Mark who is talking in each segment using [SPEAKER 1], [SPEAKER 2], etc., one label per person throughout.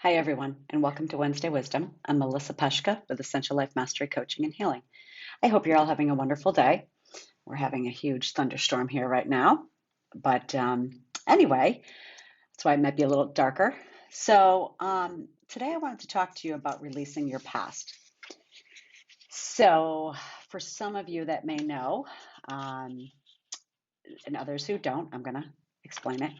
[SPEAKER 1] Hi, everyone, and welcome to Wednesday Wisdom. I'm Melissa Peshka with Essential Life Mastery Coaching and Healing. I hope you're all having a wonderful day. We're having a huge thunderstorm here right now, but anyway, that's why it might be a little darker. So today I wanted to talk to you about releasing your past. So for some of you that may know, um, and others who don't, I'm going to explain it.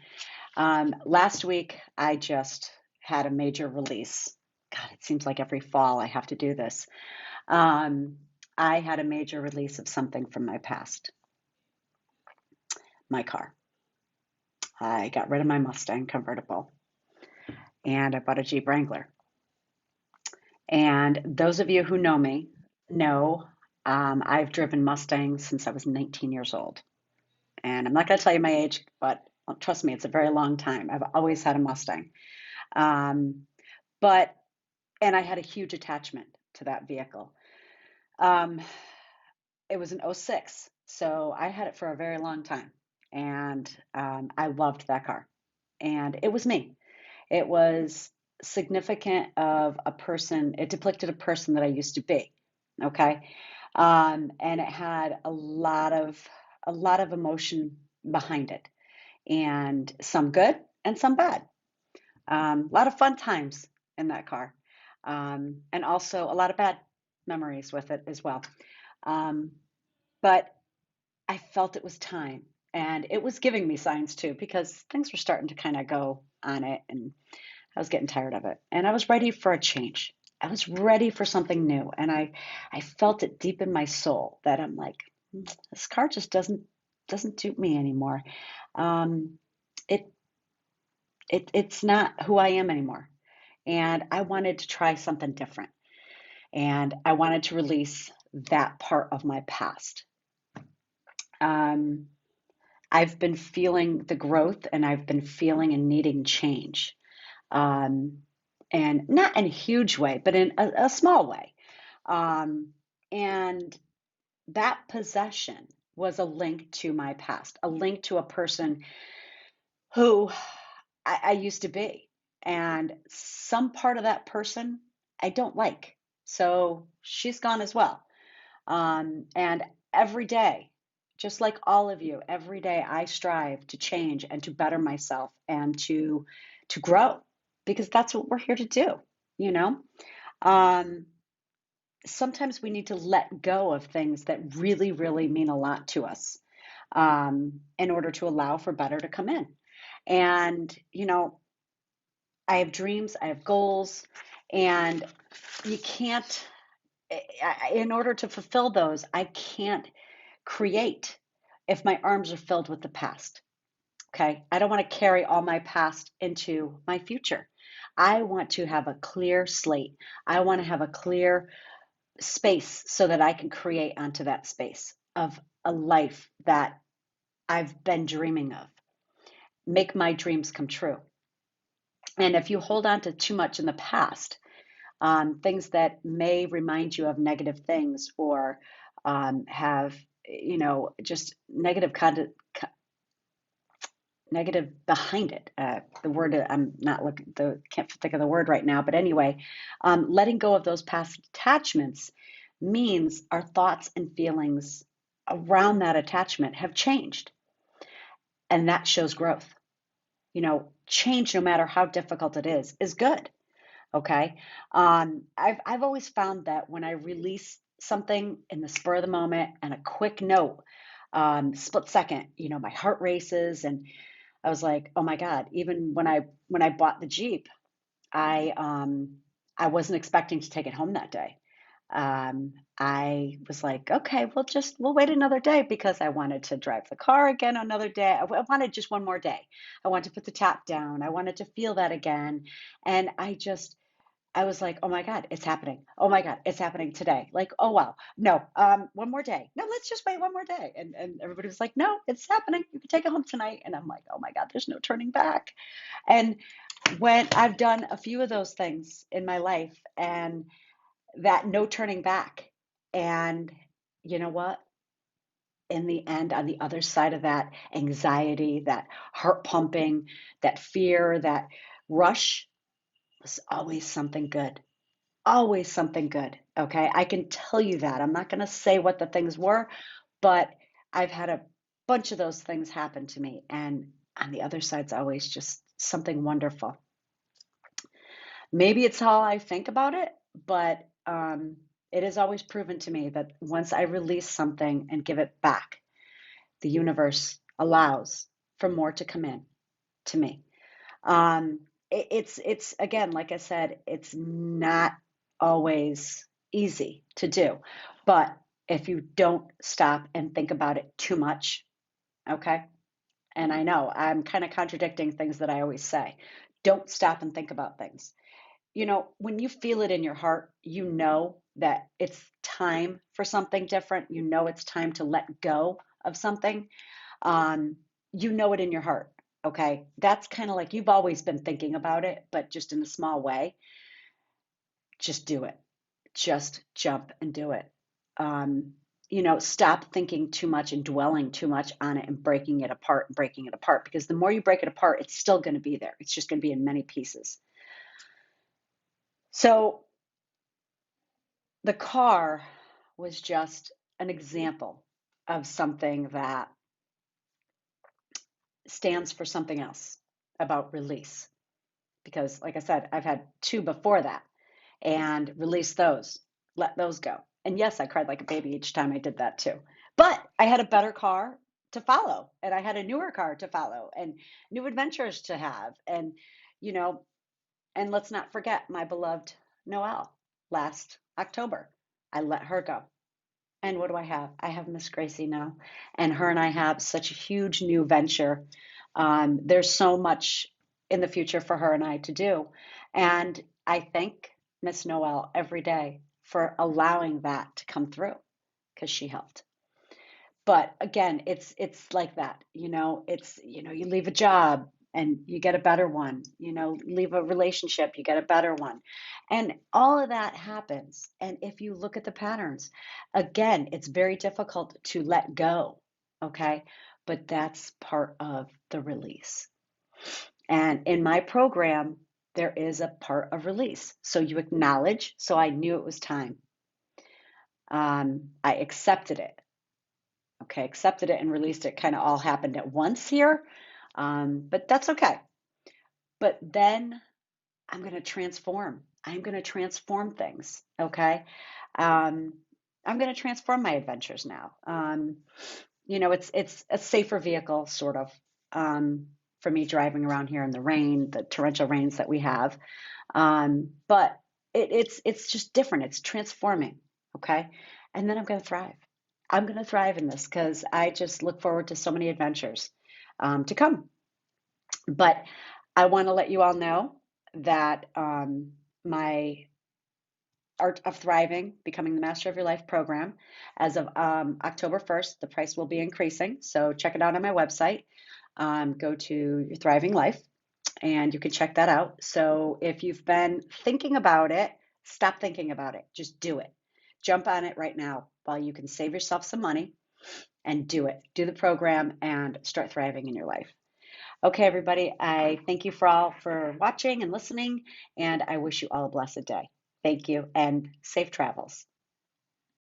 [SPEAKER 1] Last week, I just had a major release. God, it seems like every fall I have to do this. Um, I had a major release of something from my past, my car. I got rid of my Mustang convertible and I bought a Jeep Wrangler. And those of you who know me know I've driven Mustangs since I was 19 years old. And I'm not going to tell you my age, but trust me, it's a very long time. I've always had a Mustang. Um, but and I had a huge attachment to that vehicle. Um, it was an '06, so I had it for a very long time, and I loved that car, and it was me. It was significant of a person. It depicted a person that I used to be. Okay, and it had a lot of emotion behind it, and some good and some bad. A lot of fun times in that car, and also a lot of bad memories with it as well. Um, but I felt it was time, and it was giving me signs too, because things were starting to kind of go on it, and I was getting tired of it, and I was ready for a change. I was ready for something new, and I felt it deep in my soul that I'm like, this car just doesn't suit me anymore. Um, it it's not who I am anymore. And I wanted to try something different. And I wanted to release that part of my past. Um, I've been feeling the growth and I've been feeling and needing change. Um, and not in a huge way, but in a small way. Um, and that possession was a link to my past, a link to a person who I used to be. And some part of that person I don't like. So she's gone as well. And every day, just like all of you, every day I strive to change and to better myself and to grow because that's what we're here to do, you know? Um, Sometimes we need to let go of things that really, really mean a lot to us in order to allow for better to come in. And, I have dreams, I have goals, and you can't, in order to fulfill those, I can't create if my arms are filled with the past. Okay. I don't want to carry all my past into my future. I want to have a clear slate. I want to have a clear space so that I can create onto that space of a life that I've been dreaming of. Make my dreams come true. And if you hold on to too much in the past, things that may remind you of negative things or have, just negative behind it. The word I'm not looking, can't think of the word right now, but anyway, letting go of those past attachments means our thoughts and feelings around that attachment have changed, and that shows growth. Change, no matter how difficult it is good. Okay. I've always found that when I release something in the spur of the moment and a quick note, split second, my heart races, and I was like, oh my God, even when I bought the Jeep, I wasn't expecting to take it home that day. I was like, okay, we'll wait another day because I wanted to drive the car again another day. I wanted just one more day. I wanted to put the top down. I wanted to feel that again. And I was like, oh my God, it's happening. Oh my God, it's happening today. Like, oh wow, no, one more day. No, let's just wait one more day. And everybody was like, no, it's happening. You can take it home tonight. And I'm like, oh my God, there's no turning back. And when I've done a few of those things in my life and that no turning back, and you know what? In the end, on the other side of that anxiety, that heart pumping, that fear, that rush, was always something good. Always something good. Okay. I can tell you that. I'm not going to say what the things were, but I've had a bunch of those things happen to me. And on the other side's always just something wonderful. Maybe it's how I think about it, but it is always proven to me that once I release something and give it back, the universe allows for more to come in to me. Um, it's again, like I said, it's not always easy to do, but if you don't stop and think about it too much, okay? And I know I'm kind of contradicting things that I always say. Don't stop and think about things. When you feel it in your heart, you know that it's time for something different. You know it's time to let go of something. Um, you know it in your heart. Okay. That's kind of like you've always been thinking about it, but just in a small way. Just do it. Just jump and do it. Um, stop thinking too much and dwelling too much on it and breaking it apart, because the more you break it apart, it's still going to be there. It's just going to be in many pieces. So the car was just an example of something that stands for something else about release. Because, like I said, I've had two before that and release those, let those go. And yes, I cried like a baby each time I did that too. But I had a better car to follow, and I had a newer car to follow, and new adventures to have. You know, and let's not forget my beloved Noelle last October. I let her go. And what do I have? I have Miss Gracie now, and her and I have such a huge new venture. There's so much in the future for her and I to do, and I thank Miss Noel every day for allowing that to come through because she helped. But again, it's like that, it's you leave a job and you get a better one, leave a relationship, you get a better one. And all of that happens. And if you look at the patterns, again, it's very difficult to let go, okay? But that's part of the release. And in my program, there is a part of release. So you acknowledge, so I knew it was time. I accepted it. Okay, accepted it and released it kind of all happened at once here, but that's okay. But then I'm going to transform. I'm going to transform things. Okay, um, I'm going to transform my adventures now. It's a safer vehicle, sort of, for me driving around here in the rain, the torrential rains that we have. But it's just different. It's transforming. Okay, and then I'm going to thrive. I'm going to thrive in this because I just look forward to so many adventures to come. But I want to let you all know that my Art of Thriving, Becoming the Master of Your Life program, as of October 1st, the price will be increasing. So check it out on my website. Go to Your Thriving Life and you can check that out. So if you've been thinking about it, stop thinking about it. Just do it. Jump on it right now while you can save yourself some money and do it. Do the program and start thriving in your life. Okay, everybody, I thank you for watching and listening, and I wish you all a blessed day. Thank you and safe travels.